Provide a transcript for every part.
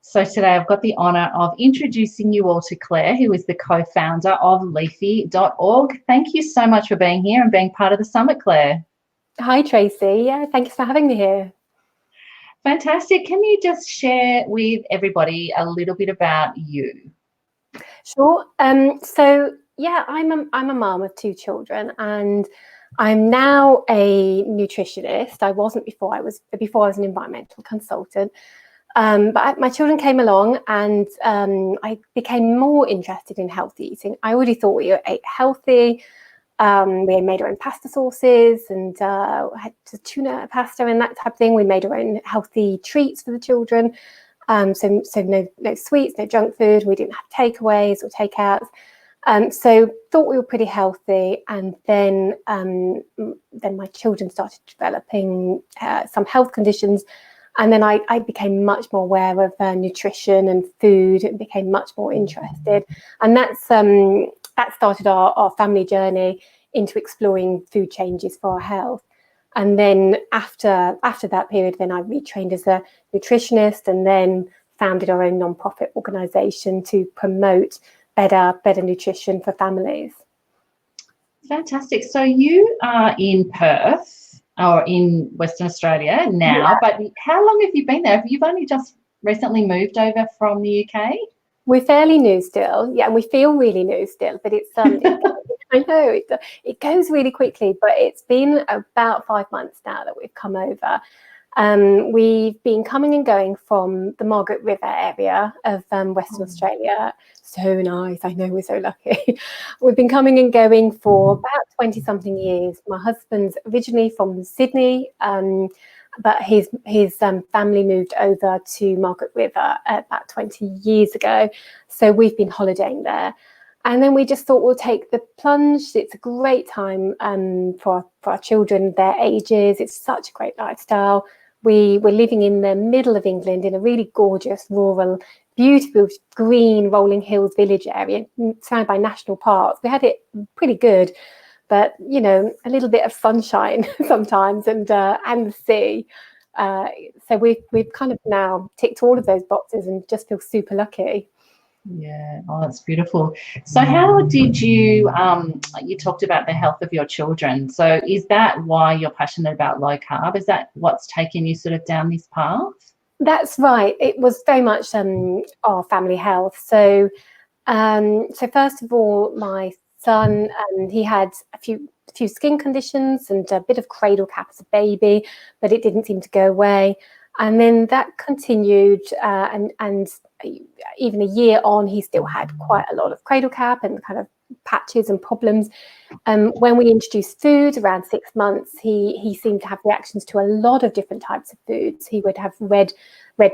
So today I've got the honour of introducing you all to Claire, who is the co-founder of Leafy.org. Thank you so much for being here and being part of the summit, Claire. Hi, Tracy. Yeah, thanks for having me here. Fantastic. Can you just share with everybody a little bit about you? Sure. So yeah, I'm a mom of 2 children, and I'm now a nutritionist. I wasn't before. I was an environmental consultant. But my children came along, and I became more interested in healthy eating. I already thought we ate healthy. We made our own pasta sauces and had tuna pasta and that type of thing. We made our own healthy treats for the children. So no sweets, no junk food. We didn't have takeaways or takeouts. So thought we were pretty healthy. And then my children started developing some health conditions. And then I became much more aware of nutrition and food and became much more interested. And that started our family journey into exploring food changes for our health. And then after that period, then I retrained as a nutritionist and then founded our own non-profit organisation to promote better nutrition for families. Fantastic. So you are in Perth or in Western Australia now, yeah. But how long have you been there? You've only just recently moved over from the UK? We're fairly new still, yeah, and we feel really new still, but it's I know it goes really quickly, but it's been about 5 months now that we've come over. We've been coming and going from the Margaret River area of Western Australia. So nice. I know, we're so lucky. We've been coming and going for about 20-something years. My husband's originally from Sydney, but his family moved over to Margaret River about 20 years ago. So we've been holidaying there. And then we just thought we'll take the plunge. It's a great time for our children, their ages. It's such a great lifestyle. We're living in the middle of England in a really gorgeous, rural, beautiful, green, rolling hills village area, surrounded by national parks. We had it pretty good, but, you know, a little bit of sunshine sometimes and the sea. So we've kind of now ticked all of those boxes and just feel super lucky. Yeah, oh, that's beautiful. So how did you, you talked about the health of your children. So is that why you're passionate about low carb? Is that what's taken you sort of down this path? That's right. It was very much our family health. So first of all, my son, he had a few skin conditions and a bit of cradle cap as a baby, but it didn't seem to go away. And then that continued, and even a year on, he still had quite a lot of cradle cap and kind of patches and problems. When we introduced food around 6 months, he seemed to have reactions to a lot of different types of foods. He would have red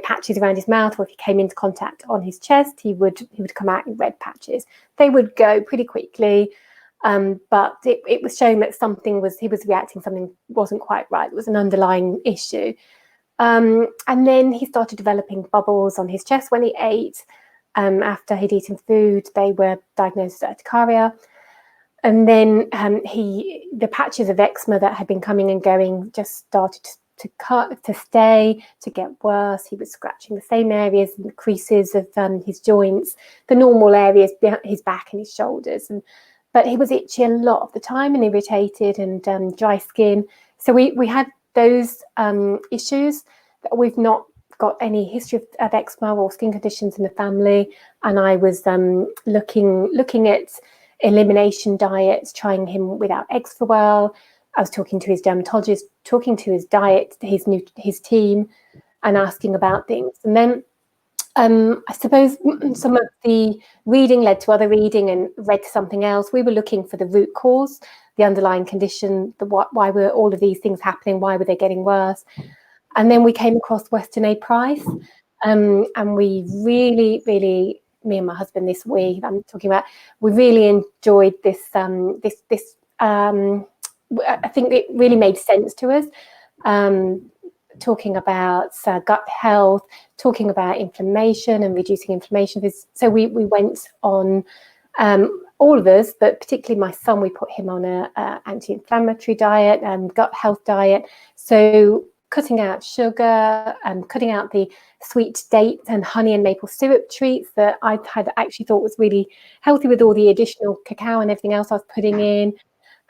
patches around his mouth, or if he came into contact on his chest, he would come out in red patches. They would go pretty quickly, but it was showing that he was reacting, something wasn't quite right. It was an underlying issue. And then he started developing bubbles on his chest when he ate. After he'd eaten food, they were diagnosed as urticaria. And then the patches of eczema that had been coming and going just started to get worse. He was scratching the same areas and the creases of his joints, the normal areas, his back and his shoulders. But he was itchy a lot of the time and irritated and dry skin. So we had those issues. We've not got any history of eczema or skin conditions in the family, and I was looking at elimination diets, trying him without eggs for a while. I was talking to his dermatologist, talking to his diet, his team, and asking about things. And then I suppose some of the reading led to other reading and read to something else. We were looking for the root cause, the underlying condition, why were all of these things happening? Why were they getting worse? And then we came across Weston A. Price, and we really, really, me and my husband this week, I'm talking about, we really enjoyed this. I think it really made sense to us. Talking about gut health, talking about inflammation and reducing inflammation. So we went on, all of us, but particularly my son, we put him on a anti-inflammatory diet and gut health diet. So cutting out sugar and cutting out the sweet dates and honey and maple syrup treats that I had actually thought was really healthy with all the additional cacao and everything else I was putting in.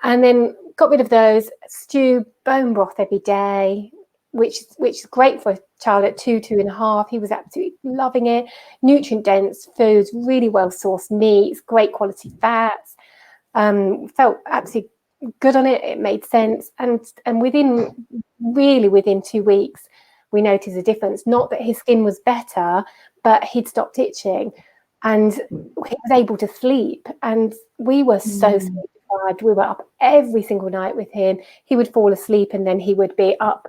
And then got rid of those, stew, bone broth every day, which is great for a child at 2.5. He was absolutely loving it. Nutrient dense foods, really well sourced meats, great quality fats. Felt absolutely good on it. It made sense. And within 2 weeks, we noticed a difference. Not that his skin was better, but he'd stopped itching and he was able to sleep. And we were so sleep deprived. We were up every single night with him. He would fall asleep and then he would be up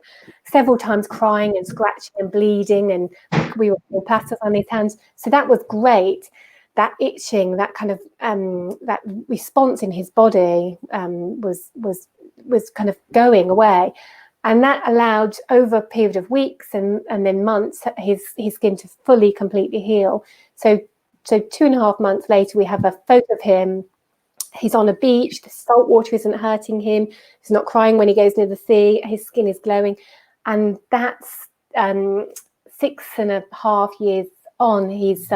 several times crying and scratching and bleeding, and we were putting plasters on his hands. So that was great. That itching, that kind of that response in his body was kind of going away, and that allowed over a period of weeks and then months his skin to fully completely heal. So 2.5 months later, we have a photo of him. He's on a beach. The salt water isn't hurting him. He's not crying when he goes near the sea. His skin is glowing, and that's 6.5 years on. He's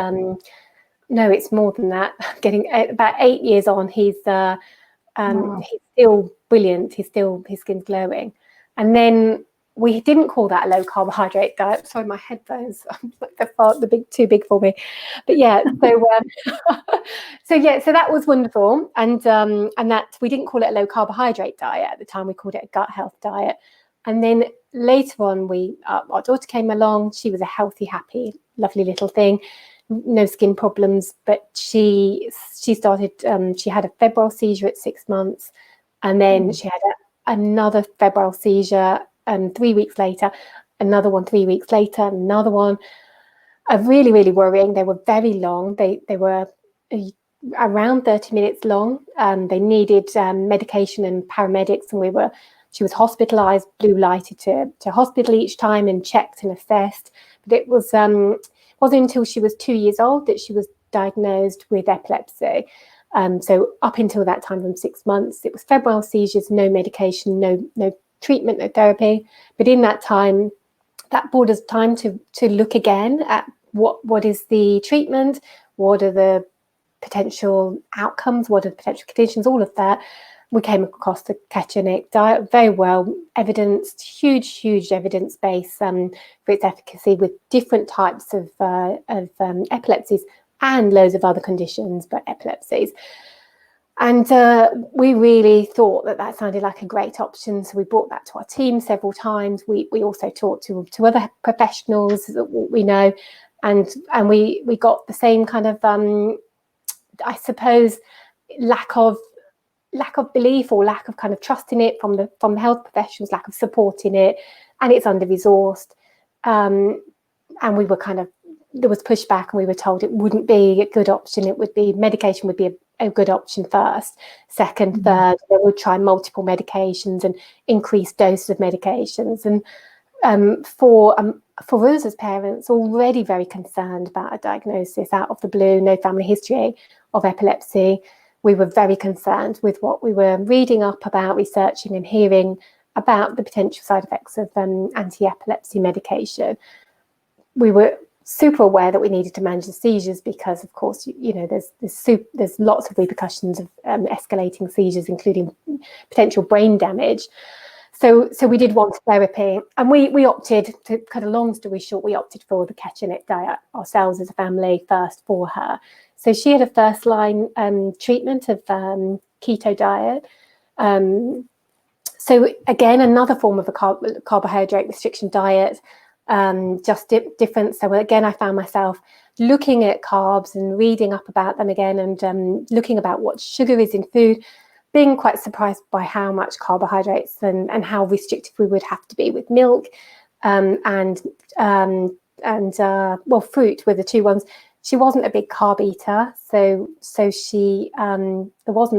no, it's more than that. Getting about 8 years on, he's still brilliant. His skin's glowing. And then we didn't call that a low carbohydrate diet. Sorry, my headphones too big for me. But yeah, so that was wonderful. And that we didn't call it a low carbohydrate diet at the time. We called it a gut health diet. And then later on, our daughter came along. She was a healthy, happy, lovely little thing. No skin problems, but she started. She had a febrile seizure at 6 months, and then she had another febrile seizure. 3 weeks later, another one. 3 weeks later, another one. Really, really worrying. They were very long. They were around 30 minutes long. They needed medication and paramedics, and she was hospitalised, blue lighted to hospital each time and checked and assessed. But it wasn't until she was 2 years old that she was diagnosed with epilepsy. So up until that time, from 6 months, it was febrile seizures, no medication, no treatment, no therapy. But in that time, that bought us time to look again at what is the treatment, what are the potential outcomes, what are the potential conditions, all of that. We came across the ketogenic diet, very well evidenced, huge evidence base for its efficacy with different types of epilepsies and loads of other conditions, but epilepsies. And we really thought that sounded like a great option. So we brought that to our team several times. We also talked to other professionals that we know, and we got the same kind of, I suppose, lack of belief or lack of kind of trust in it from the health professionals, lack of support in it, and it's under-resourced. And we were there was pushback, and we were told it wouldn't be a good option. It would be medication would be a good option first, second, third. They would try multiple medications and increase doses of medications. And for us as parents, already very concerned about a diagnosis out of the blue, no family history of epilepsy, we were very concerned with what we were reading up about, researching and hearing about the potential side effects of anti-epilepsy medication. We were super aware that we needed to manage the seizures because, of course, there's lots of repercussions of escalating seizures, including potential brain damage. So we did want therapy, and we opted, to cut a long story short, we opted for the ketogenic diet ourselves as a family first for her. So she had a first line treatment of keto diet. So again, another form of a carbohydrate restriction diet, just different. So again, I found myself looking at carbs and reading up about them again, and looking about what sugar is in food, being quite surprised by how much carbohydrates and how restrictive we would have to be with milk, and fruit were the two ones. She wasn't a big carb eater, so she was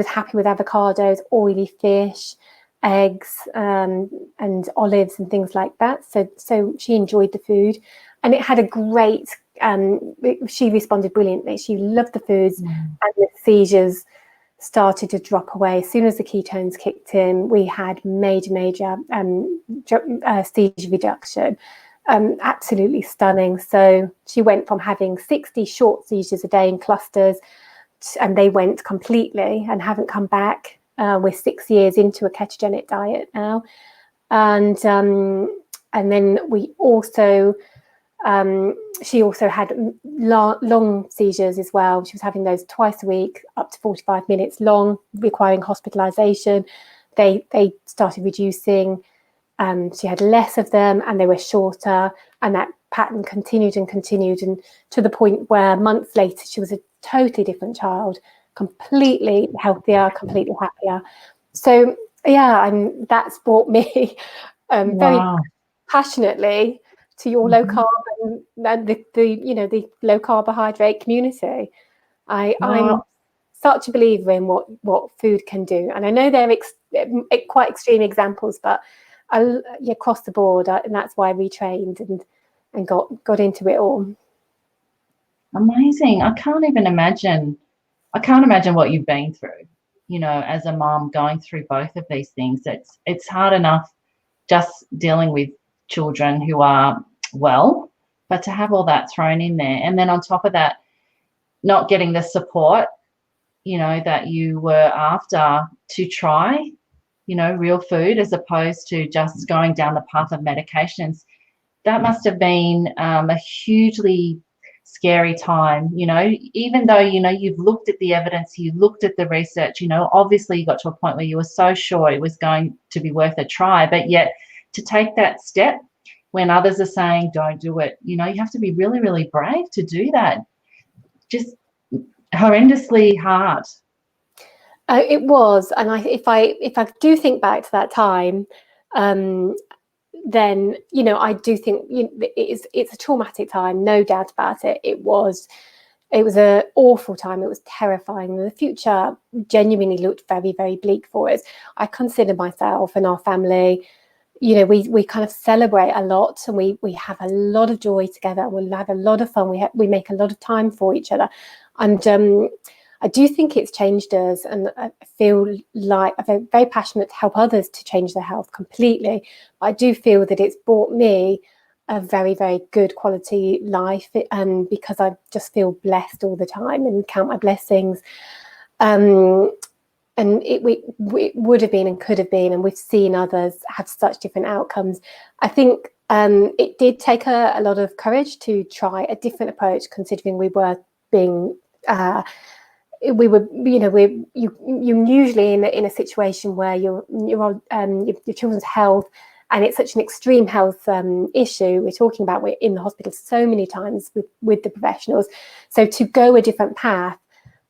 happy with avocados, oily fish, eggs, and olives and things like that. So she enjoyed the food, and it had a great. She responded brilliantly. She loved the foods, and the seizures started to drop away. As soon as the ketones kicked in, we had major seizure reduction. Absolutely stunning. So she went from having 60 short seizures a day in clusters, and they went completely and haven't come back. We're 6 years into a ketogenic diet now. And then we also, she also had long seizures as well. She was having those twice a week, up to 45 minutes long, requiring hospitalization. They started reducing. She had less of them and they were shorter, and that pattern continued, and to the point where months later she was a totally different child, completely healthier, completely happier. So yeah, that's brought me very passionately to your low carb and the low carbohydrate community. I'm such a believer in what food can do, and I know they're quite extreme examples, but across the board, and that's why I retrained and got into it all. Amazing. I can't imagine what you've been through, as a mom, going through both of these things. It's hard enough just dealing with children who are well, but to have all that thrown in there, and then on top of that, not getting the support, that you were after to try, real food, as opposed to just going down the path of medications. That must have been a hugely scary time, even though, you've looked at the evidence, you looked at the research, obviously you got to a point where you were so sure it was going to be worth a try, but yet to take that step when others are saying don't do it, you have to be really, really brave to do that. Just horrendously hard. It was, and if I do think back to that time, then I do think it's a traumatic time, no doubt about it. It was an awful time. It was terrifying. The future genuinely looked very, very bleak for us. I consider myself and our family, we kind of celebrate a lot, and we have a lot of joy together. We'll have a lot of fun. We make a lot of time for each other, and I do think it's changed us, and I feel like I'm very passionate to help others to change their health completely. I do feel that it's brought me a very, very good quality life, and because I just feel blessed all the time and count my blessings. And it would have been and could have been, and we've seen others have such different outcomes. I think it did take a lot of courage to try a different approach, considering we were being you're usually in a situation where you're on your children's health, and it's such an extreme health issue. We're in the hospital so many times with the professionals. So to go a different path,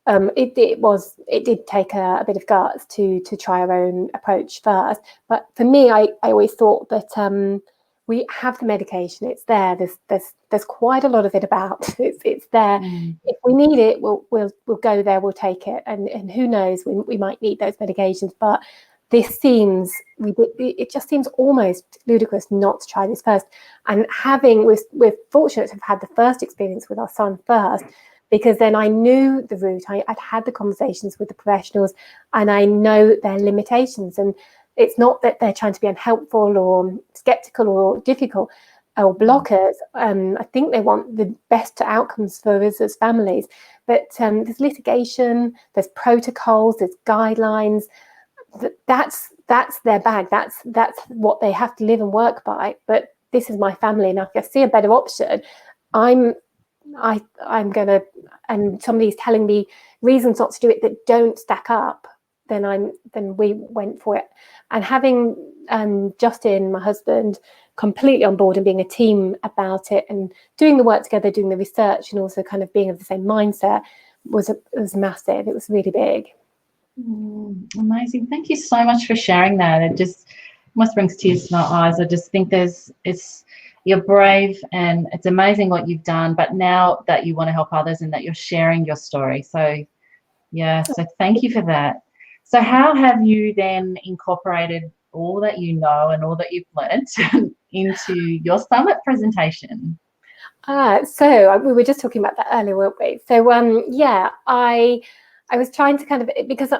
it did take a bit of guts to try our own approach first. But for me, I always thought that we have the medication. It's there. There's quite a lot of it about. It's there. If we need it, we'll go there. We'll take it. And who knows, we might need those medications. But it just seems almost ludicrous not to try this first. And we're fortunate to have had the first experience with our son first, because then I knew the route. I'd had the conversations with the professionals, and I know their limitations. And it's not that they're trying to be unhelpful or skeptical or difficult or blockers. I think they want the best outcomes for us as families. But there's litigation, there's protocols, there's guidelines. That's their bag. That's what they have to live and work by. But this is my family, and if I see a better option, I'm gonna. And somebody's telling me reasons not to do it that don't stack up, then we went for it. And having Justin, my husband, completely on board and being a team about it and doing the work together, doing the research, and also kind of being of the same mindset was massive. It was really big. Amazing. Thank you so much for sharing that. It just almost brings tears to my eyes. I just think you're brave, and it's amazing what you've done, but now that you want to help others and that you're sharing your story. So thank you for that. So how have you then incorporated all that you know and all that you've learned into your summit presentation? So we were just talking about that earlier, weren't we? So I I was trying to kind of, because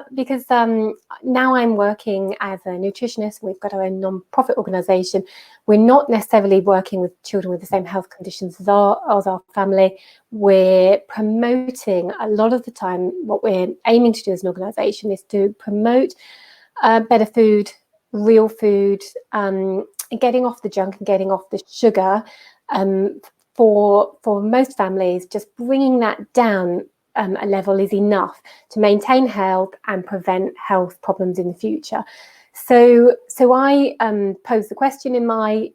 now I'm working as a nutritionist. We've got our own non-profit organisation. We're not necessarily working with children with the same health conditions as our family. We're promoting, a lot of the time, what we're aiming to do as an organisation is to promote better food, real food, and getting off the junk and getting off the sugar. For most families, just bringing that down a level is enough to maintain health and prevent health problems in the future. So I pose the question in my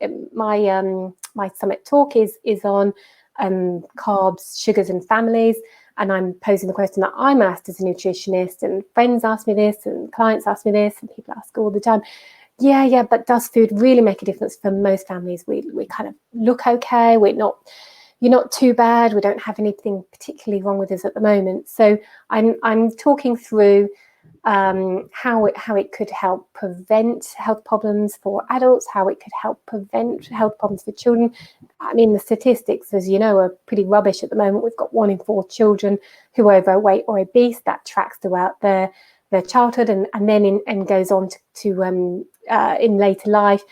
summit talk is on carbs, sugars, and families. And I'm posing the question that I'm asked as a nutritionist, and friends ask me this, and clients ask me this, and people ask all the time. Yeah, but does food really make a difference for most families? We kind of look okay. You're not too bad. We don't have anything particularly wrong with us at the moment. So I'm talking through how it could help prevent health problems for adults, how it could help prevent health problems for children. I mean, the statistics, as you know, are pretty rubbish at the moment. We've got 1 in 4 children who are overweight or obese. That tracks throughout their childhood and then goes on to in later life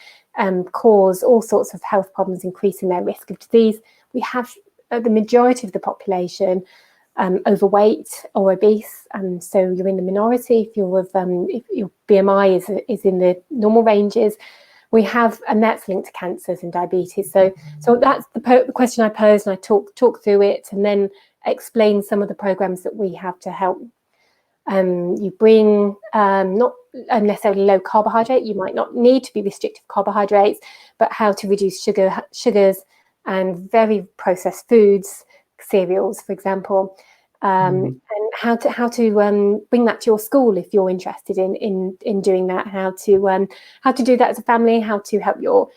cause all sorts of health problems, increasing their risk of disease. We have the majority of the population overweight or obese, and so you're in the minority if if your BMI is in the normal ranges. We have, and that's linked to cancers and diabetes. So that's the question I posed, and I talk through it, and then explain some of the programs that we have to help. You bring not necessarily low carbohydrate. You might not need to be restrictive carbohydrates, but how to reduce sugars and very processed foods, cereals, for example, and how to bring that to your school if you're interested in doing that. How to do that as a family. How to help your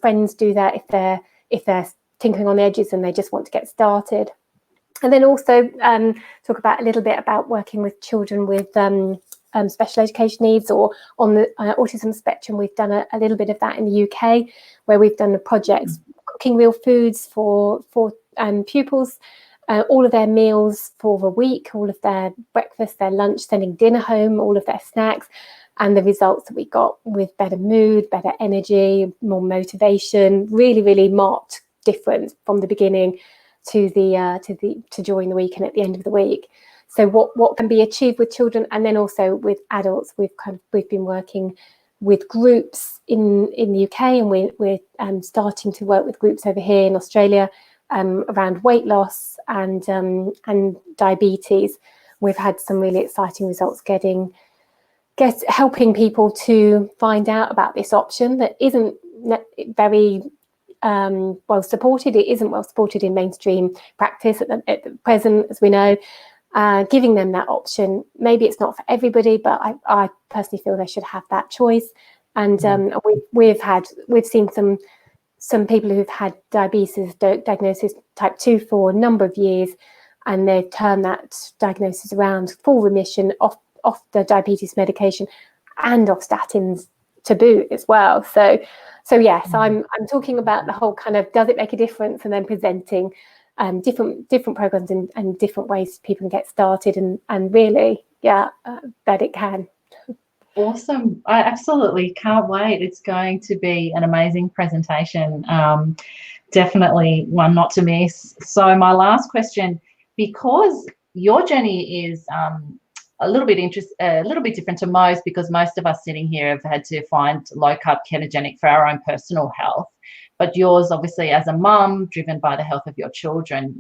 friends do that if they're tinkering on the edges and they just want to get started. And then also talk about a little bit about working with children with special education needs or on the autism spectrum. We've done a little bit of that in the UK, where we've done the projects cooking real foods for pupils, all of their meals for the week, all of their breakfast, their lunch, sending dinner home, all of their snacks, and the results that we got with better mood, better energy, more motivation, really, really marked difference from the beginning to during the week and at the end of the week. So what can be achieved with children, and then also with adults, we've been working with groups in the UK, and we're starting to work with groups over here in Australia around weight loss and diabetes. We've had some really exciting results helping people to find out about this option that isn't very well supported. It isn't well supported in mainstream practice at the present, as we know. Giving them that option. Maybe it's not for everybody, but I personally feel they should have that choice. And we've seen some people who've had diabetes diagnosis type 2 for a number of years, and they've turned that diagnosis around, full remission off the diabetes medication and off statins to boot as well. So yes, I'm talking about the whole kind of, does it make a difference, and then presenting different programs and different ways people can get started, and really, that it can. Awesome. I absolutely can't wait. It's going to be an amazing presentation. Definitely one not to miss. So my last question, because your journey is a little bit different to most, because most of us sitting here have had to find low carb ketogenic for our own personal health. But yours, obviously, as a mum, driven by the health of your children,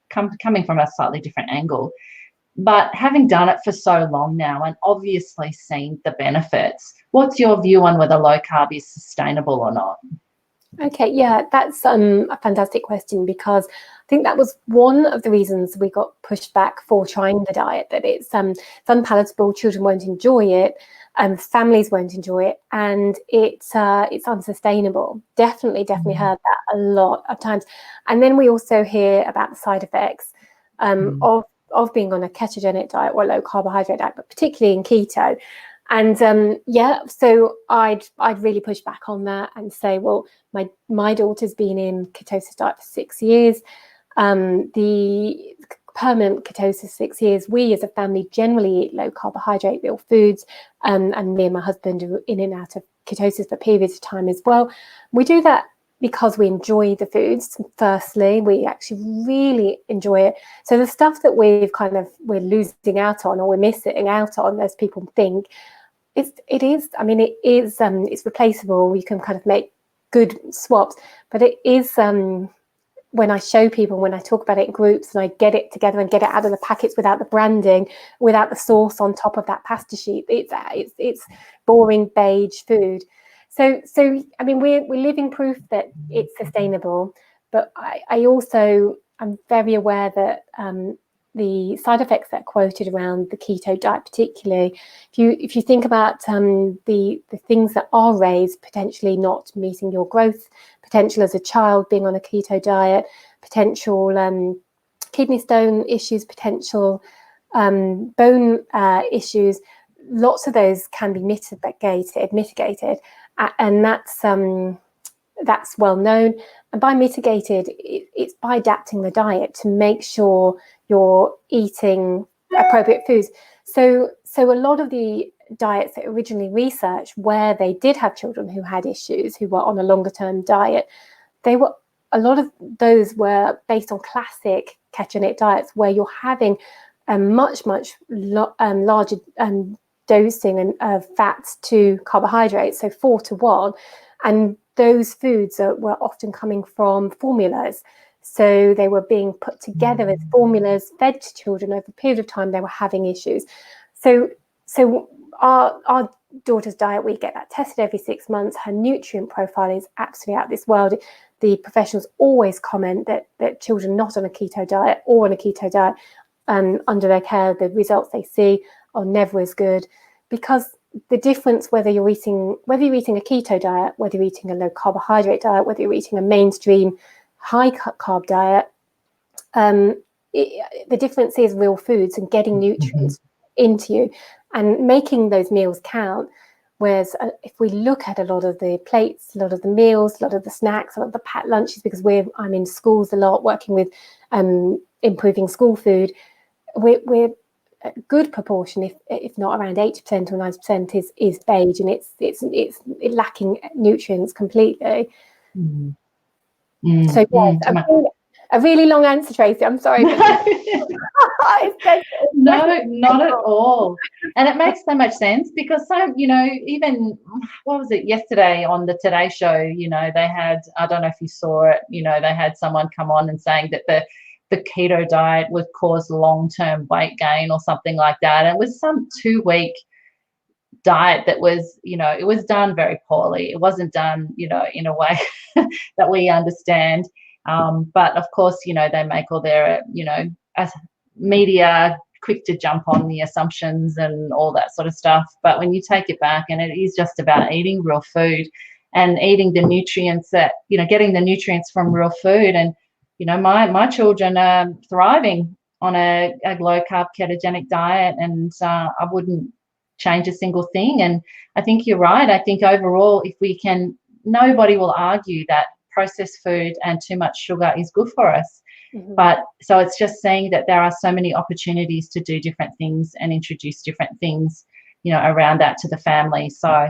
coming from a slightly different angle. But having done it for so long now and obviously seen the benefits, what's your view on whether low carb is sustainable or not? Okay, yeah, that's a fantastic question, because I think that was one of the reasons we got pushed back for trying the diet, that it's unpalatable, children won't enjoy it, families won't enjoy it, and it's unsustainable. Definitely heard that a lot of times. And then we also hear about the side effects of being on a ketogenic diet or a low carbohydrate diet, but particularly in keto. And so I'd really push back on that and say, well, my daughter's been in ketosis diet for 6 years. permanent ketosis 6 years, we as a family generally eat low carbohydrate, real foods, and me and my husband are in and out of ketosis for periods of time as well. We do that because we enjoy the foods. Firstly, we actually really enjoy it. So the stuff that we're losing out on, or we're missing out on, as people think, it's replaceable. You can kind of make good swaps, but it is when I show people, when I talk about it in groups and I get it together and get it out of the packets without the branding, without the sauce on top of that pasta sheet, it's boring beige food. So I mean, we're living proof that it's sustainable, but I also am very aware that the side effects that are quoted around the keto diet, particularly, if you think about the things that are raised, potentially not meeting your growth potential as a child, being on a keto diet, potential kidney stone issues, potential bone issues, lots of those can be mitigated, and that's well known. And by mitigated, it's by adapting the diet to make sure you're eating appropriate foods. So a lot of the diets that originally researched, where they did have children who had issues, who were on a longer term diet, a lot of those were based on classic ketogenic diets, where you're having a much larger dosing of fats to carbohydrates, so 4-to-1, and those foods were often coming from formulas. So they were being put together as formulas, fed to children over a period of time. They were having issues. So our daughter's diet, we get that tested every 6 months. Her nutrient profile is absolutely out of this world. The professionals always comment that children not on a keto diet or on a keto diet under their care, the results they see are never as good, because the difference, whether you're eating a keto diet, whether you're eating a low carbohydrate diet, whether you're eating a mainstream high carb diet, the difference is real foods and getting nutrients into you and making those meals count. Whereas if we look at a lot of the plates, a lot of the meals, a lot of the snacks, a lot of the packed lunches, because I'm in schools a lot working with improving school food, we're a good proportion, if not around 80% or 90%, is beige, and it's lacking nutrients completely. So yes, a really long answer, Tracy. I'm sorry. No, not at all. And it makes so much sense, because even what was it yesterday on the Today Show? They had, I don't know if you saw it. They had someone come on and saying that the keto diet would cause long-term weight gain or something like that. And it was some 2-week diet that was, it was done very poorly. It wasn't done, in a way that we understand. But of course, they make all their, media quick to jump on the assumptions and all that sort of stuff. But when you take it back, and it is just about eating real food and eating the nutrients that, getting the nutrients from real food. And, my children are thriving on a low-carb ketogenic diet, and I wouldn't change a single thing. And I think you're right. I think overall, if we can, nobody will argue that processed food and too much sugar is good for us. But so it's just saying that there are so many opportunities to do different things and introduce different things, around that to the family. So,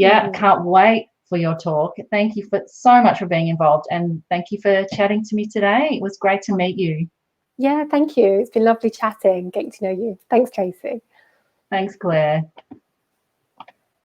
I can't wait for your talk. Thank you so much for being involved, and thank you for chatting to me today. It was great to meet you. Yeah, thank you. It's been lovely chatting, getting to know you. Thanks, Tracy. Thanks, Claire.